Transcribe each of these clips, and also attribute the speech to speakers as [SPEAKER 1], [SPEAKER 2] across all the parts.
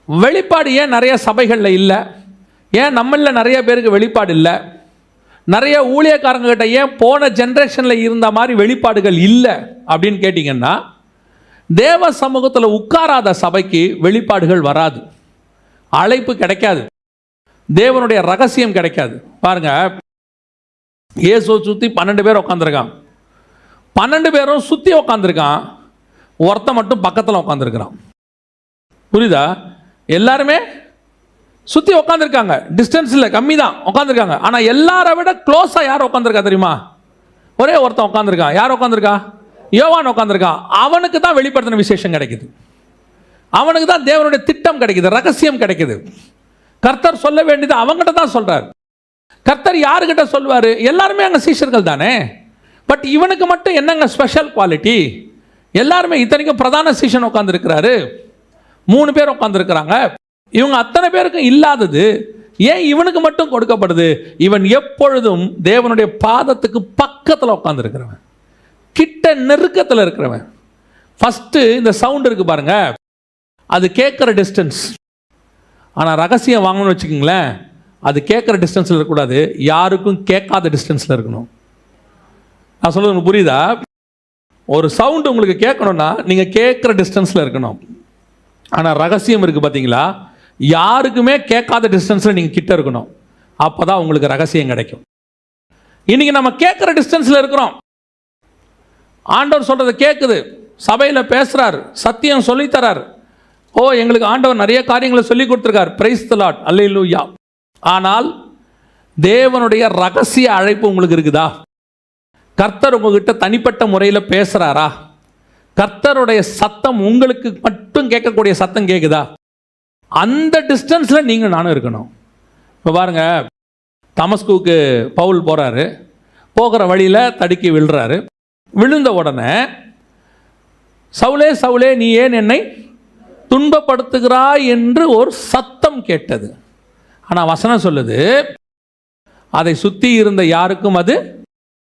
[SPEAKER 1] வெளிப்பாடு ஏன் நிறைய சபைகளில் இல்லை? ஏன் நம்மளில் நிறைய பேருக்கு வெளிப்பாடு இல்லை? நிறைய ஊழியக்காரங்க கிட்ட ஏன் போன ஜென்ரேஷனில் இருந்த மாதிரி வெளிப்பாடுகள் இல்லை அப்படின்னு கேட்டிங்கன்னா, தேவ சமூகத்தில் உட்காராத சபைக்கு வெளிப்பாடுகள் வராது, அழைப்பு கிடைக்காது, தேவனுடைய ரகசியம் கிடைக்காது. பாருங்க, இயேசுவை சுற்றி 12 பேர் உட்காந்துருக்கான். 12 பேரும் சுற்றி உட்காந்துருக்கான், ஒருத்தன் மட்டும் பக்கத்தில் உட்காந்துருக்கிறான். புரியுதா? எல்லாருமே சுற்றி உட்காந்துருக்காங்க, டிஸ்டன்ஸ் இல்லை, கம்மி தான் உட்காந்துருக்காங்க. ஆனால் எல்லாரை விட க்ளோஸாக யார் உட்காந்துருக்கா தெரியுமா? ஒரே ஒருத்தன் உட்காந்துருக்கான். யார் உட்காந்துருக்கா? யோவான் உட்காந்துருக்கான். அவனுக்கு தான் வெளிப்படுத்தின விசேஷம் கிடைக்குது, அவனுக்கு தான் தேவனுடைய திட்டம் கிடைக்குது, ரகசியம் கிடைக்குது. கர்த்தர் சொல்ல வேண்டியது அவங்ககிட்ட தான் சொல்றார். கர்த்தர் யாருக்கிட்ட சொல்வார்? எல்லாருமே அங்கே சீஷர்கள் தானே. பட் இவனுக்கு மட்டும் என்னங்க ஸ்பெஷல் குவாலிட்டி? எல்லாருமே, இத்தனைக்கும் பிரதான சீஷன் உட்காந்துருக்கிறாரு, 3 பேர் உட்காந்துருக்கிறாங்க. இவங்க அத்தனை பேருக்கும் இல்லாதது ஏன் இவனுக்கு மட்டும் கொடுக்கப்படுது? இவன் எப்பொழுதும் தேவனுடைய பாதத்துக்கு பக்கத்தில் உட்காந்துருக்கிறவன், கிட்ட நெருக்கத்தில் இருக்கிறவன். ஃபஸ்ட்டு இந்த சவுண்ட் இருக்கு பாருங்க, அது கேட்குற டிஸ்டன்ஸ். ஆனால் ரகசியம் வாங்கணும்னு வச்சுக்கிங்களேன், அது கேட்குற டிஸ்டன்ஸில் இருக்கக்கூடாது, யாருக்கும் கேட்காத டிஸ்டன்ஸில் இருக்கணும். நான் சொல்கிறது உங்களுக்கு புரியுதா? ஒரு சவுண்டு உங்களுக்கு கேட்கணும்னா நீங்கள் கேட்குற டிஸ்டன்ஸில் இருக்கணும். ஆனால் ரகசியம் இருக்குது பார்த்தீங்களா, யாருக்குமே கேட்காத டிஸ்டன்ஸில் நீங்கள் கிட்ட இருக்கணும். அப்போ தான் உங்களுக்கு ரகசியம் கிடைக்கும். இன்றைக்கி நம்ம கேட்குற டிஸ்டன்ஸில் இருக்கிறோம், ஆண்டவர் சொல்கிறத கேட்குது, சபையில் பேசுகிறார், சத்தியம் சொல்லித்தரார். ஓ, எங்களுக்கு ஆண்டவர் நிறைய காரியங்களை சொல்லி கொடுத்துருக்கார், பிரைஸ் தி லார்ட், அல்லேலூயா. ஆனால் தேவனுடைய ரகசிய அழைப்பு உங்களுக்கு இருக்குதா? கர்த்தர் உங்ககிட்ட தனிப்பட்ட முறையில் பேசுகிறாரா? கர்த்தருடைய சத்தம் உங்களுக்கு மட்டும் கேட்கக்கூடிய சத்தம் கேட்குதா? அந்த டிஸ்டன்ஸில் நீங்கள் நானும் இருக்கணும். இப்போ பாருங்க, தமஸ்குவுக்கு பவுல் போகிறாரு, போகிற வழியில் தடுக்கி விழுறாரு. விழுந்த உடனே, சவுலே சவுலே நீ ஏன் என்னை துன்பப்படுத்துகிறாய் என்று ஒரு சத்தம் கேட்டது. ஆனால் வசனம் சொல்லுது, அதை சுற்றி இருந்த யாருக்கும் அது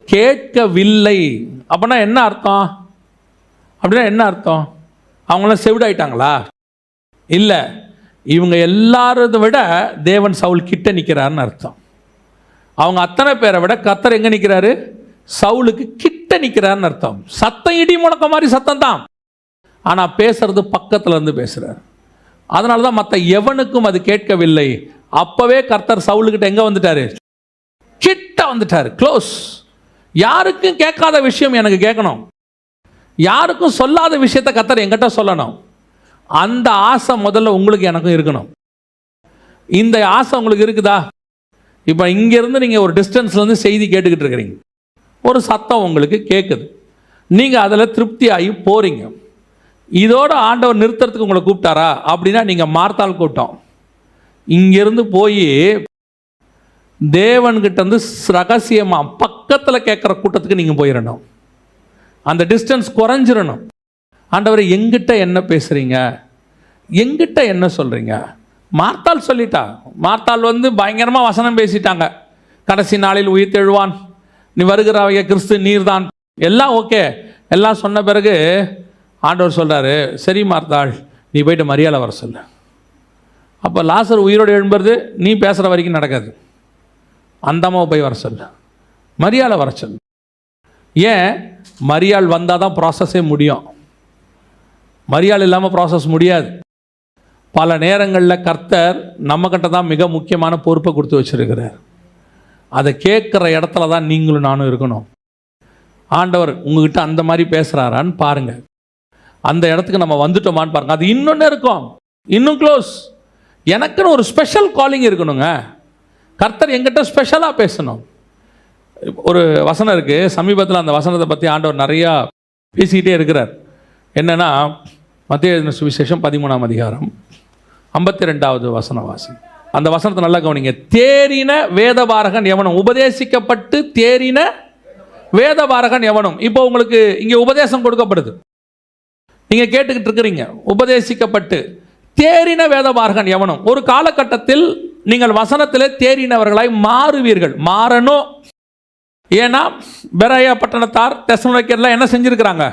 [SPEAKER 1] கேட்கவில்லை. அப்படின்னா என்ன அர்த்தம்? அப்படின்னா என்ன அர்த்தம்? அவங்களாம் செவிடாயிட்டாங்களா? இல்லை, இவங்க எல்லாரதை விட தேவன் சவுல் கிட்ட நிற்கிறாருன்னு அர்த்தம். அவங்க அத்தனை பேரை விட கர்த்தர் எங்கே நிற்கிறாரு? சவுலுக்கு கிட்ட நிற்கிறாருன்னு அர்த்தம். சத்தம் இடி முழக்க மாதிரி சத்தம் தான், ஆனால் பேசுறது பக்கத்தில் இருந்து பேசுகிறார். அதனால தான் மற்ற எவனுக்கும் அது கேட்கவில்லை. அப்போவே கர்த்தர் சவுலுக்கிட்ட எங்கே வந்துட்டாரு? கிட்ட வந்துட்டார், க்ளோஸ். யாருக்கும் கேட்காத விஷயம் எனக்கு கேட்கணும், யாருக்கும் சொல்லாத விஷயத்தை கர்த்தர் என்கிட்ட சொல்லணும். அந்த ஆசை முதல்ல உங்களுக்கு எனக்கும் இருக்கணும். இந்த ஆசை உங்களுக்கு இருக்குதா? இப்போ இங்கேருந்து நீங்கள் ஒரு டிஸ்டன்ஸ்லேருந்து செய்தி கேட்டுக்கிட்டு இருக்கிறீங்க, ஒரு சத்தம் உங்களுக்கு கேட்குது, நீங்கள் அதில் திருப்தி ஆகி போகிறீங்க. இதோட ஆண்டவர் நிறுத்துறதுக்கு உங்களை கூப்பிட்டாரா? அப்படின்னா நீங்கள் மார்த்தால் கூட்டம். இங்கேருந்து போய் தேவன்கிட்ட இருந்து ரகசியமாக பக்கத்தில் கேட்குற கூட்டத்துக்கு நீங்கள் போயிடணும். அந்த டிஸ்டன்ஸ் குறைஞ்சிடணும். ஆண்டவரை எங்கிட்ட என்ன பேசுகிறீங்க, எங்கிட்ட என்ன சொல்கிறீங்க? மார்த்தாள் சொல்லிட்டா. மார்த்தாள் பயங்கரமாக வசனம் பேசிட்டாங்க. கடைசி நாளில் உயிர்த்தெழுவான், நீ வருகிறவைய கிறிஸ்து நீர்தான், எல்லாம் ஓகே. எல்லாம் சொன்ன பிறகு ஆண்டவர் சொல்கிறாரு, சரி மார்த்தாள், நீ போய்ட்டு மரியாதை வர சொல்லு. அப்போ லாசர் உயிரோடு எழும்புறது நீ பேசுகிற வரைக்கும் நடக்காது. அந்தம்மாவை போய் வர சொல்லு, மரியாதை வர சொல்லு. ஏன்? மரியாள் வந்தால் தான் ப்ராசஸே முடியும். மரியாள் இல்லாமல் ப்ராசஸ் முடியாது. பல நேரங்களில் கர்த்தர் நம்மக்கிட்ட தான் மிக முக்கியமான பொறுப்பை கொடுத்து வச்சுருக்கிறார். அதை கேட்குற இடத்துல தான் நீங்களும் நானும் இருக்கணும். ஆண்டவர் உங்ககிட்ட அந்த மாதிரி பேசுகிறாரான்னு பாருங்கள். அந்த இடத்துக்கு நம்ம வந்துட்டோமான்னு பாருங்கள். அது இன்னொன்று இருக்கும், இன்னும் க்ளோஸ். எனக்குன்னு ஒரு ஸ்பெஷல் காலிங் இருக்கணுங்க. கர்த்தர் எங்கிட்ட ஸ்பெஷலாக பேசணும். ஒரு வசனம் இருக்குது, சமீபத்தில் அந்த வசனத்தை பற்றி ஆண்டவர் நிறையா பேசிக்கிட்டே இருக்கிறார். என்னென்னா, மத்தேயு எழுதின சுவிசேஷம் 13ஆம் அதிகாரம் 52வது வசனம் வாசி. அந்த வசனத்தை நல்லா கவனிங்க. தேறின வேதபாரகன் எவனும், உபதேசிக்கப்பட்டு தேறின வேதபாரகன் எவனும். இப்போ உங்களுக்கு இங்கே உபதேசம் கொடுக்கப்படுது, நீங்கள் கேட்டுக்கிட்டு இருக்கிறீங்க. உபதேசிக்கப்பட்டு தேறின வேதபாரகன் எவனும். ஒரு காலகட்டத்தில் நீங்கள் வசனத்தில் தேறினவர்களாய் மாறுவீர்கள். மாறணும். ஏன்னா பெராயா பட்டணத்தார் தெசலோனிக்கேயர்ல என்ன செஞ்சிருக்கிறாங்க?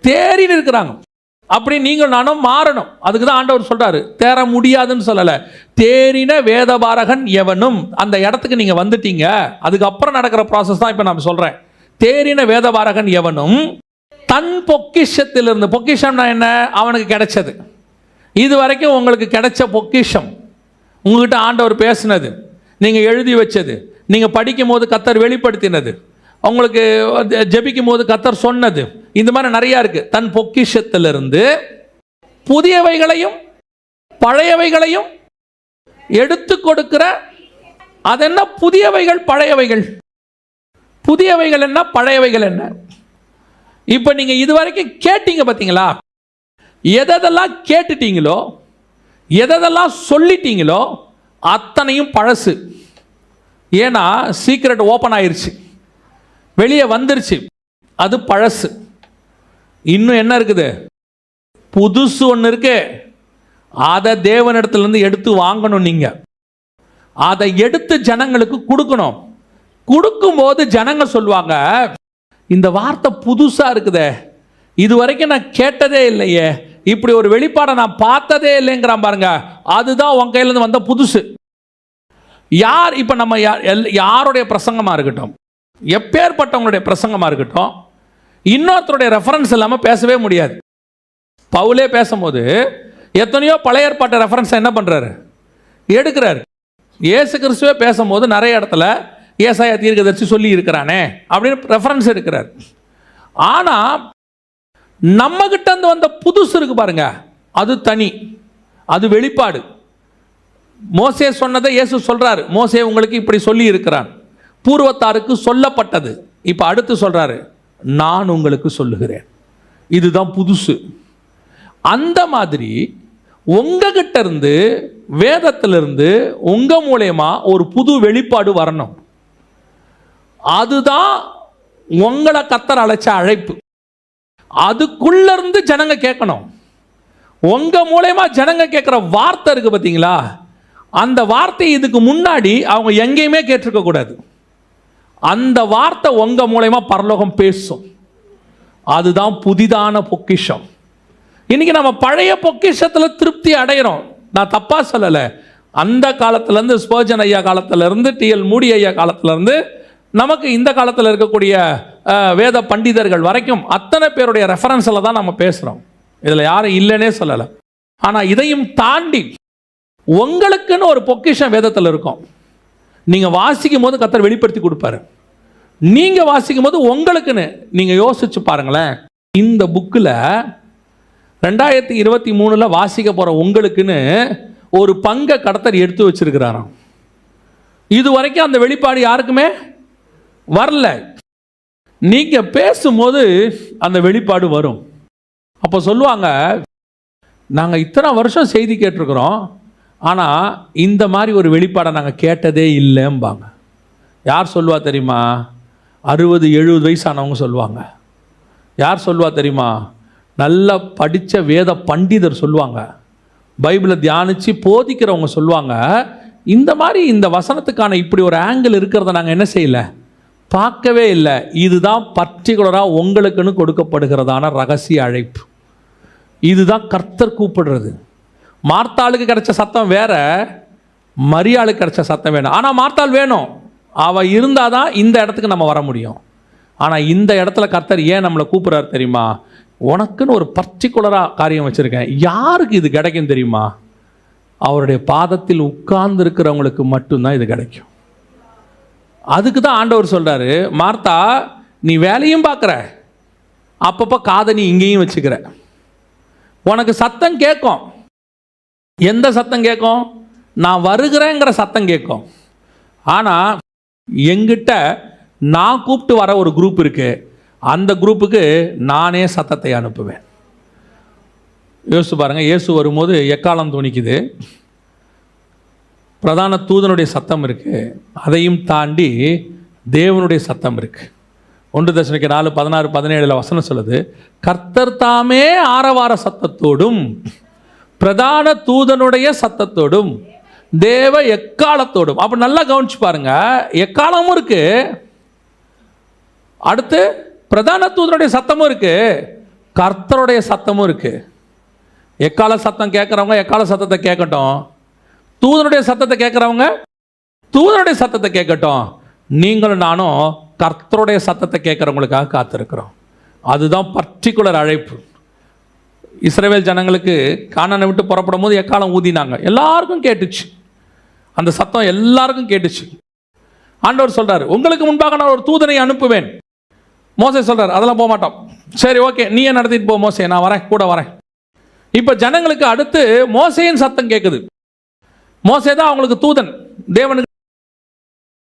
[SPEAKER 1] தேறின்னு இருக்கிறாங்க. அப்படி நீங்கள் நானும் மாறணும். அதுக்கு தான் ஆண்டவர் சொல்றாரு, தேற முடியாதுன்னு சொல்லலை, தேறின வேதபாரகன் எவனும். அந்த இடத்துக்கு நீங்கள் வந்துட்டீங்க. அதுக்கப்புறம் நடக்கிற ப்ராசஸ் தான் இப்போ நான் சொல்கிறேன். தேறின வேதபாரகன் எவனும் தன் பொக்கிஷத்திலிருந்து, பொக்கிஷம்னா என்ன? அவனுக்கு கிடைச்சது. இது வரைக்கும் உங்களுக்கு கிடைச்ச பொக்கிஷம், உங்ககிட்ட ஆண்டவர் பேசினது, நீங்கள் எழுதி வச்சது, நீங்கள் படிக்கும் போது கர்த்தர் வெளிப்படுத்தினது, உங்களுக்கு ஜெபிக்கும் போது கர்த்தர் சொன்னது, இந்த மாதிரி நிறையா இருக்கு. தன் பொக்கிஷத்திலிருந்து புதியவைகளையும் பழையவைகளையும் எடுத்து கொடுக்கிற, அது என்ன? புதியவைகள் பழையவைகள். புதியவைகள் என்ன, பழையவைகள் என்ன? இப்போ நீங்க இதுவரைக்கும் கேட்டீங்க பார்த்தீங்களா? எதெல்லாம் கேட்டுட்டீங்களோ, எதெல்லாம் சொல்லிட்டீங்களோ அத்தனையும் பழசு. ஏன்னா சீக்ரெட் ஓப்பன் ஆயிருச்சு, வெளியே வந்துருச்சு, அது பழசு. இன்னும் என்ன இருக்குது? புதுசு ஒன்று இருக்கு. அதை தேவனிடத்திலிருந்து எடுத்து வாங்கணும். நீங்க அதை எடுத்து ஜனங்களுக்கு கொடுக்கணும். கொடுக்கும்போது ஜனங்க சொல்லுவாங்க, இந்த வார்த்தை புதுசா இருக்குதே, இது வரைக்கும் நான் கேட்டதே இல்லையே, இப்படி ஒரு வெளிப்பாடை நான் பார்த்ததே இல்லைங்கிறான் பாருங்க. அதுதான் உன் கையிலேருந்து வந்த புதுசு. யார் இப்போ நம்ம யாருடைய பிரசங்கமா இருக்கட்டும், எப்பேற்பட்டவங்களுடைய பிரசங்கமா இருக்கட்டும், இன்னொருத்தருடைய ரெஃபரன்ஸ் இல்லாமல் பேசவே முடியாது. பவுலே பேசும்போது எத்தனையோ பழைய ஏற்பாட்டு ரெஃபரன்ஸ் என்ன பண்றாரு? எடுக்கிறாரு. இயேசு கிறிஸ்துவே பேசும்போது நிறைய இடத்துல ஏசாயா தீர்க்கதரிசி சொல்லி இருக்கிறானே அப்படின்னு ரெஃபரன்ஸ் எடுக்கிறார். ஆனால் நம்ம கிட்ட இருந்து வந்த புதுசு இருக்கு பாருங்க, அது தனி, அது வெளிப்பாடு. மோசே சொன்னதை இயேசு சொல்றாரு, மோசே உங்களுக்கு இப்படி சொல்லி இருக்கிறான், பூர்வத்தாருக்கு சொல்லப்பட்டது. இப்போ அடுத்து சொல்றாரு, நான் உங்களுக்கு சொல்லுகிறேன். இதுதான் புதுசு. அந்த மாதிரி உங்ககிட்ட இருந்து, வேதத்திலிருந்து உங்க மூலமா ஒரு புது வெளிப்பாடு வரணும். அதுதான் உங்களை கர்த்தர் அழைச்ச அழைப்பு. அதுக்குள்ள இருந்து ஜனங்க கேட்கணும். உங்க மூலமா ஜனங்க கேட்கிற வார்த்தை இருக்கு பார்த்தீங்களா, அந்த வார்த்தை இதுக்கு முன்னாடி அவங்க எங்கேயுமே கேட்டிருக்க கூடாது. அந்த வார்த்தை உங்க மூலமா பரலோகம் பேசும். அதுதான் புதிதான பொக்கிஷம். இன்னைக்கு நம்ம பழைய பொக்கிஷத்துல திருப்தி அடைகிறோம். நான் தப்பா சொல்லலை. அந்த காலத்திலேருந்து, ஸ்பர்ஜன் ஐயா காலத்திலேருந்து, டிஎல் மூடி ஐயா காலத்திலேருந்து, நமக்கு இந்த காலத்தில் இருக்கக்கூடிய வேத பண்டிதர்கள் வரைக்கும் அத்தனை பேருடைய ரெஃபரன்ஸில் தான் நம்ம பேசுகிறோம். இதில் யாரும் இல்லைன்னே சொல்லலை. ஆனால் இதையும் தாண்டி உங்களுக்குன்னு ஒரு பொக்கிஷம் வேதத்தில் இருக்கும். நீங்கள் வாசிக்கும் போது கர்த்தர் வெளிப்படுத்தி கொடுப்பாரு. நீங்கள் வாசிக்கும் போது உங்களுக்குன்னு நீங்கள் யோசிச்சு பாருங்களேன். இந்த புக்கில் 2023 வாசிக்க போகிற உங்களுக்குன்னு ஒரு பங்கை கர்த்தர் எடுத்து வச்சிருக்கிறாராம். இது வரைக்கும் அந்த வெளிப்பாடு யாருக்குமே வரல. நீங்க பேசும்போது அந்த வெளிப்பாடு வரும். அப்போ சொல்லுவாங்க, நாங்கள் இத்தனை வருஷம் செய்தி கேட்டிருக்கிறோம், ஆனால் இந்த மாதிரி ஒரு வெளிப்பாடை நாங்கள் கேட்டதே இல்லைம்பாங்க. யார் சொல்லுவா தெரியுமா? 60-70 வயசானவங்க சொல்லுவாங்க. யார் சொல்லுவா தெரியுமா? நல்லா படித்த வேத பண்டிதர் சொல்லுவாங்க. பைபிளை தியானித்து போதிக்கிறவங்க சொல்லுவாங்க, இந்த மாதிரி இந்த வசனத்துக்கான இப்படி ஒரு ஆங்கிள் இருக்கிறத நாங்கள் என்ன செய்யலை, பார்க்கவே இல்லை. இதுதான் பர்டிகுலராக உங்களுக்குன்னு கொடுக்கப்படுகிறதான ரகசிய அழைப்பு. இதுதான் கர்த்தர் கூப்பிடுறது. மார்த்தாளுக்கு கிடைச்ச சத்தம் வேற, மரியாளுக்கு கிடைச்ச சத்தம் வேணும். ஆனால் மார்த்தாள் வேணும், அவள் இருந்தால் தான் இந்த இடத்துக்கு நம்ம வர முடியும். ஆனால் இந்த இடத்துல கர்த்தர் ஏன் நம்மளை கூப்பிட்றாரு தெரியுமா? உனக்குன்னு ஒரு பர்டிகுலராக காரியம் வச்சுருக்கேன். யாருக்கு இது கிடைக்கும் தெரியுமா? அவருடைய பாதத்தில் உட்கார்ந்து இருக்கிறவங்களுக்கு மட்டும்தான் இது கிடைக்கும். அதுக்கு தான் ஆண்டவர் சொல்கிறாரு, மார்த்தா நீ வேலையும் பார்க்குற, அப்பப்போ காதை நீ இங்கேயும் வச்சுக்கிற, உனக்கு சத்தம் கேட்கும். எந்த சத்தம் கேட்கும்? நான் வருகிறேங்கிற சத்தம் கேட்கும். ஆனால் எங்கிட்ட நான் கூப்பிட்டு வர ஒரு குரூப் இருக்கு, அந்த குரூப்புக்கு நானே சத்தத்தை அனுப்புவேன். யோசிச்சு பாருங்க, இயேசு வரும்போது எக்காலம் துணிக்குது, பிரதான தூதனுடைய சத்தம் இருக்கு, அதையும் தாண்டி தேவனுடைய சத்தம் இருக்கு. 1 தெசலோனிக்கேயர் 4:16-17 வசனம் சொல்லுது, கர்த்தர் தாமே ஆரவார சத்தத்தோடும் பிரதான தூதனுடைய சத்தத்தோடும் தேவ எக்காலத்தோடும். அப்ப நல்லா கவனிச்சு பாருங்க, எக்காலமும் இருக்கு, அடுத்து பிரதான தூதனுடைய சத்தமும் இருக்கு, கர்த்தருடைய சத்தமும் இருக்கு. எக்கால சத்தம் கேட்குறவங்க எக்கால சத்தத்தை கேட்கட்டும், தூதனுடைய சத்தத்தை கேட்குறவங்க தூதனுடைய சத்தத்தை கேட்கட்டும். நீங்களும் நானும் கர்த்தருடைய சத்தத்தை கேட்குறவங்களுக்காக காத்திருக்கிறோம். அதுதான் பர்டிகுலர் அழைப்பு. இஸ்ரவேல் ஜனங்களுக்கு கானானை விட்டு புறப்படும் போது எக்காலம் ஊதினாங்க, எல்லாருக்கும் கேட்டுச்சு, அந்த சத்தம் எல்லாருக்கும் கேட்டுச்சு. ஆண்டவர் சொல்றாரு, உங்களுக்கு முன்பாக நான் ஒரு தூதனை அனுப்புவேன். மோசே சொல்றாரு, அதெல்லாம் போக மாட்டோம். சரி, ஓகே, நீயே நடத்திட்டு போ மோசே, நான் வரேன், கூட வரேன். இப்ப ஜனங்களுக்கு அடுத்து மோசேயின் சத்தம் கேட்குது. மோசே தான் அவங்களுக்கு தூதன். தேவனுக்கு